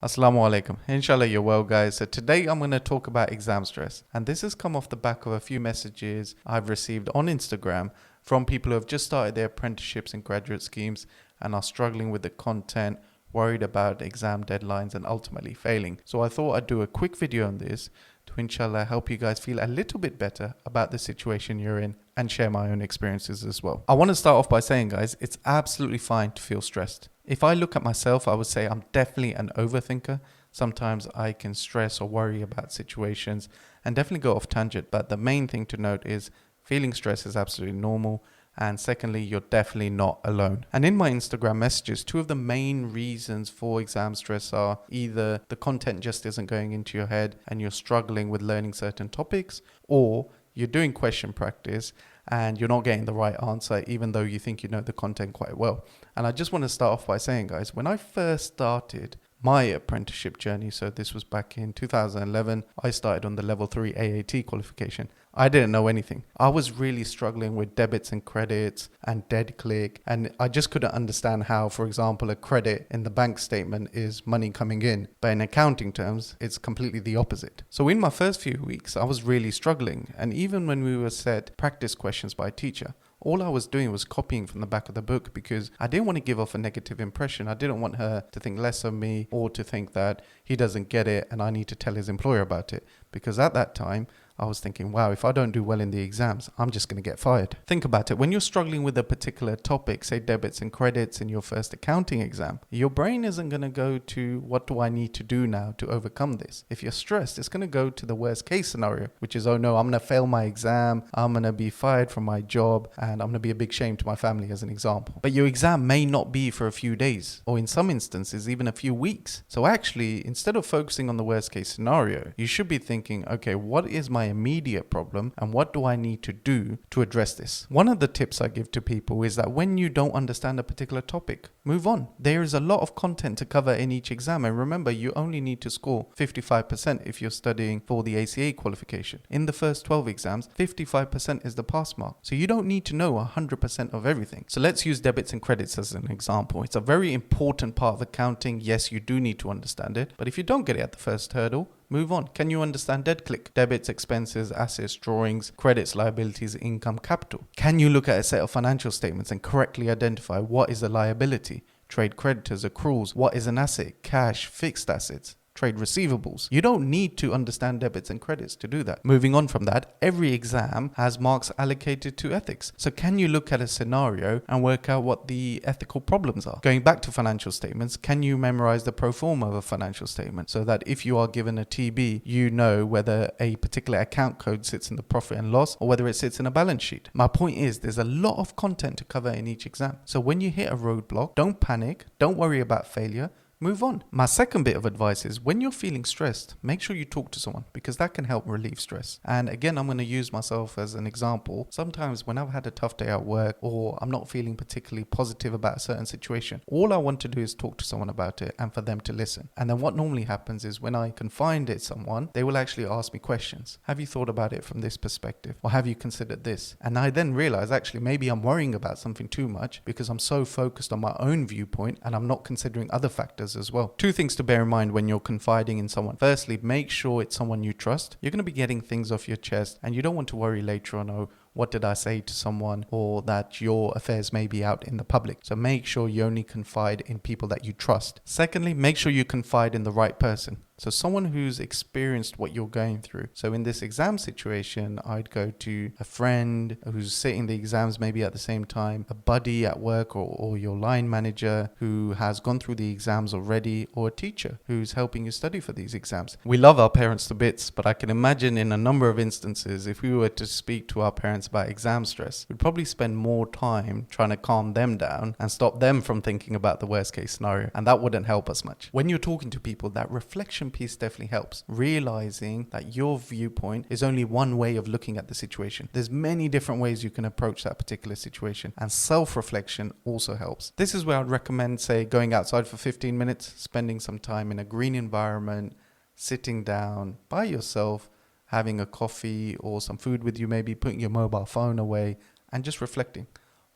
Assalamu alaikum. Inshallah, you're well, guys. So, today I'm going to talk about exam stress. And this has come off the back of a few messages I've received on Instagram from people who have just started their apprenticeships and graduate schemes and are struggling with the content, worried about exam deadlines, and ultimately failing. So, I thought I'd do a quick video on this to inshallah help you guys feel a little bit better about the situation you're in and share my own experiences as well. I want to start off by saying, guys, it's absolutely fine to feel stressed. If I look at myself, I would say I'm definitely an overthinker. Sometimes I can stress or worry about situations and definitely go off tangent. But the main thing to note is feeling stress is absolutely normal. And secondly, you're definitely not alone. And in my Instagram messages, two of the main reasons for exam stress are either the content just isn't going into your head and you're struggling with learning certain topics, or you're doing question practice and you're not getting the right answer even though you think you know the content quite well. And I just want to start off by saying, guys, when I first started my apprenticeship journey, so this was back in 2011, I started on the level 3 AAT qualification. I didn't know anything. I was really struggling with debits and credits and dead click, and I just couldn't understand how, for example, a credit in the bank statement is money coming in, but in accounting terms, it's completely the opposite. So in my first few weeks, I was really struggling, and even when we were set practice questions by a teacher, all I was doing was copying from the back of the book because I didn't want to give off a negative impression. I didn't want her to think less of me or to think that he doesn't get it and I need to tell his employer about it. Because at that time, I was thinking, wow, if I don't do well in the exams, I'm just going to get fired. Think about it. When you're struggling with a particular topic, say debits and credits in your first accounting exam, your brain isn't going to go to what do I need to do now to overcome this? If you're stressed, it's going to go to the worst case scenario, which is, oh no, I'm going to fail my exam. I'm going to be fired from my job and I'm going to be a big shame to my family as an example. But your exam may not be for a few days or in some instances, even a few weeks. So actually, instead of focusing on the worst case scenario, you should be thinking, okay, what is my immediate problem and what do I need to do to address this? One of the tips I give to people is that when you don't understand a particular topic, move on. There is a lot of content to cover in each exam, and remember, you only need to score 55% if you're studying for the ACA qualification. In the first 12 exams, 55% is the pass mark. So you don't need to know 100% of everything. So let's use debits and credits as an example. It's a very important part of accounting. Yes, you do need to understand it, but if you don't get it at the first hurdle, move on. Can you understand dead click? Debits, expenses, assets, drawings, credits, liabilities, income, capital. Can you look at a set of financial statements and correctly identify what is a liability? Trade creditors, accruals, what is an asset? Cash, fixed assets, trade receivables. You don't need to understand debits and credits to do that. Moving on from that, every exam has marks allocated to ethics. So can you look at a scenario and work out what the ethical problems are? Going back to financial statements, can you memorize the pro forma of a financial statement so that if you are given a TB, you know whether a particular account code sits in the profit and loss or whether it sits in a balance sheet? My point is there's a lot of content to cover in each exam. So when you hit a roadblock, don't panic, don't worry about failure. Move on. My second bit of advice is when you're feeling stressed, make sure you talk to someone because that can help relieve stress. And again, I'm going to use myself as an example. Sometimes when I've had a tough day at work or I'm not feeling particularly positive about a certain situation, all I want to do is talk to someone about it and for them to listen. And then what normally happens is when I confide in someone, they will actually ask me questions. Have you thought about it from this perspective? Or have you considered this? And I then realize actually maybe I'm worrying about something too much because I'm so focused on my own viewpoint and I'm not considering other factors as well. Two things to bear in mind when you're confiding in someone. Firstly, make sure it's someone you trust. You're going to be getting things off your chest and you don't want to worry later on, oh, what did I say to someone, or that your affairs may be out in the public. So make sure you only confide in people that you trust. Secondly, make sure you confide in the right person. So someone who's experienced what you're going through. So in this exam situation, I'd go to a friend who's sitting the exams maybe at the same time, a buddy at work or your line manager who has gone through the exams already, or a teacher who's helping you study for these exams. We love our parents to bits, but I can imagine in a number of instances, if we were to speak to our parents about exam stress, we'd probably spend more time trying to calm them down and stop them from thinking about the worst case scenario. And that wouldn't help us much. When you're talking to people, that reflection piece definitely helps. Realizing that your viewpoint is only one way of looking at the situation. There's many different ways you can approach that particular situation, and self-reflection also helps. This is where I'd recommend, say, going outside for 15 minutes, spending some time in a green environment, sitting down by yourself, having a coffee or some food with you, maybe putting your mobile phone away and just reflecting,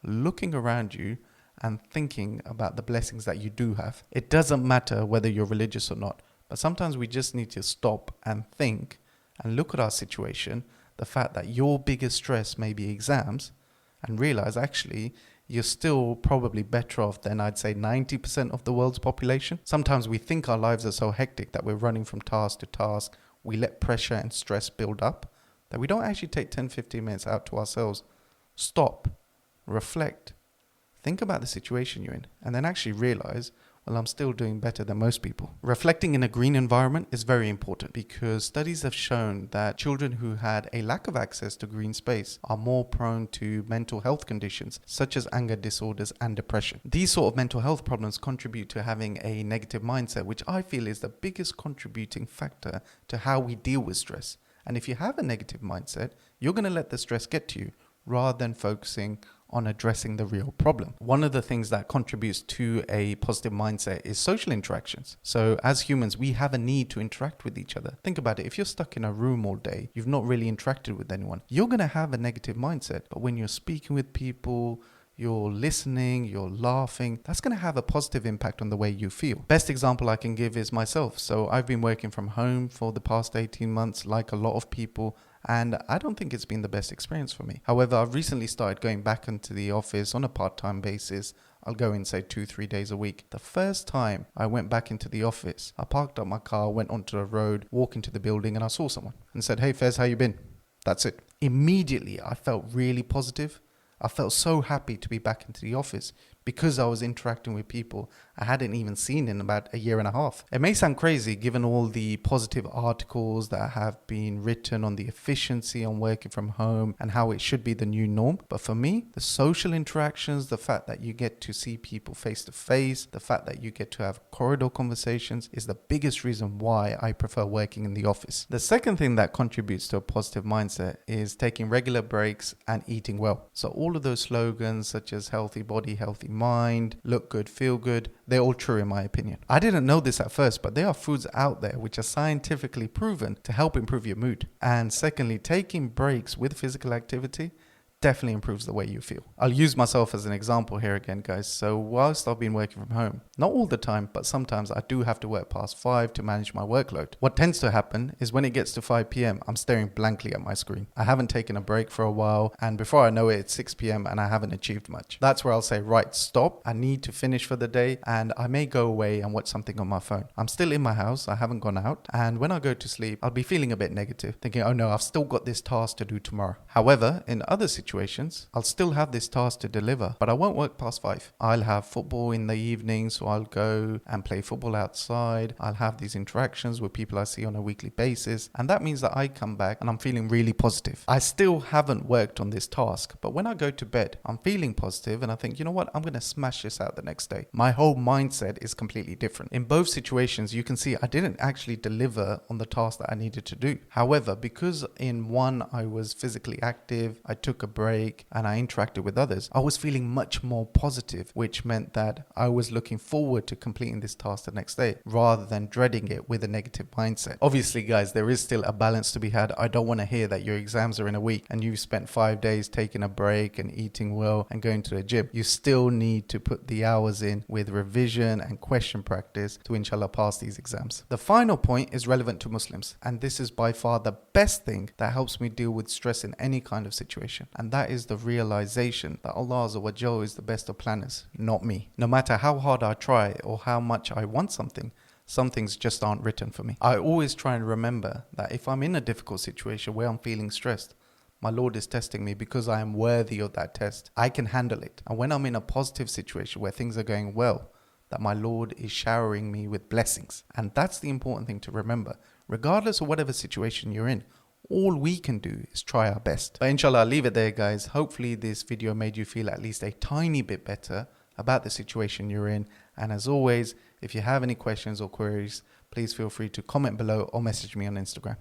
looking around you and thinking about the blessings that you do have. It doesn't matter whether you're religious or not, but sometimes we just need to stop and think and look at our situation, the fact that your biggest stress may be exams, and realize actually you're still probably better off than I'd say 90% of the world's population. Sometimes we think our lives are so hectic that we're running from task to task. We let pressure and stress build up that we don't actually take 10-15 minutes out to ourselves. Stop, reflect, think about the situation you're in, and then actually realize, well, I'm still doing better than most people. Reflecting in a green environment is very important because studies have shown that children who had a lack of access to green space are more prone to mental health conditions such as anger disorders and depression. These sort of mental health problems contribute to having a negative mindset, which I feel is the biggest contributing factor to how we deal with stress. And if you have a negative mindset, you're going to let the stress get to you rather than focusing on addressing the real problem. One of the things that contributes to a positive mindset is social interactions. So as humans, we have a need to interact with each other. Think about it. If you're stuck in a room all day, you've not really interacted with anyone, you're going to have a negative mindset. But when you're speaking with people, you're listening, you're laughing, that's going to have a positive impact on the way you feel. Best example I can give is myself. So I've been working from home for the past 18 months, like a lot of people, and I don't think it's been the best experience for me. However, I've recently started going back into the office on a part-time basis. I'll go in, say, 2-3 days a week. The first time I went back into the office, I parked up my car, went onto the road, walked into the building, and I saw someone and said, "Hey Fez, how you been?" That's it. Immediately, I felt really positive. I felt so happy to be back into the office because I was interacting with people I hadn't even seen in about a year and a half. It may sound crazy given all the positive articles that have been written on the efficiency on working from home and how it should be the new norm. But for me, the social interactions, the fact that you get to see people face to face, the fact that you get to have corridor conversations is the biggest reason why I prefer working in the office. The second thing that contributes to a positive mindset is taking regular breaks and eating well. So all of those slogans such as healthy body, healthy mind, look good, feel good, they're all true in my opinion. I didn't know this at first, but there are foods out there which are scientifically proven to help improve your mood. And secondly, taking breaks with physical activity definitely improves the way you feel. I'll use myself as an example here again, guys. So whilst I've been working from home, not all the time, but sometimes I do have to work past 5 to manage my workload. What tends to happen is when it gets to 5 p.m, I'm staring blankly at my screen. I haven't taken a break for a while, and before I know it, it's 6 p.m. and I haven't achieved much. That's where I'll say, right, stop. I need to finish for the day, and I may go away and watch something on my phone. I'm still in my house. I haven't gone out. And when I go to sleep, I'll be feeling a bit negative, thinking, oh no, I've still got this task to do tomorrow. However, in other situations, I'll still have this task to deliver, but I won't work past 5. I'll have football in the evening, so I'll go and play football outside. I'll have these interactions with people I see on a weekly basis, and that means that I come back and I'm feeling really positive. I still haven't worked on this task, but when I go to bed, I'm feeling positive and I think, you know what, I'm going to smash this out the next day. My whole mindset is completely different. In both situations, you can see I didn't actually deliver on the task that I needed to do. However, because in one I was physically active, I took a break, and I interacted with others, I was feeling much more positive, which meant that I was looking forward to completing this task the next day rather than dreading it with a negative mindset. Obviously, guys, there is still a balance to be had. I don't want to hear that your exams are in a week and you've spent 5 days taking a break and eating well and going to the gym. You still need to put the hours in with revision and question practice to inshallah pass these exams. The final point is relevant to Muslims, and this is by far the best thing that helps me deal with stress in any kind of situation, and that is the realization that Allah Azza wa Jal is the best of planners, not me. No matter how hard I try or how much I want something, some things just aren't written for me. I always try and remember that if I'm in a difficult situation where I'm feeling stressed, my Lord is testing me because I am worthy of that test. I can handle it. And when I'm in a positive situation where things are going well, that my Lord is showering me with blessings. And that's the important thing to remember. Regardless of whatever situation you're in, all we can do is try our best. But inshallah, I'll leave it there, guys. Hopefully this video made you feel at least a tiny bit better about the situation you're in. And as always, if you have any questions or queries, please feel free to comment below or message me on Instagram.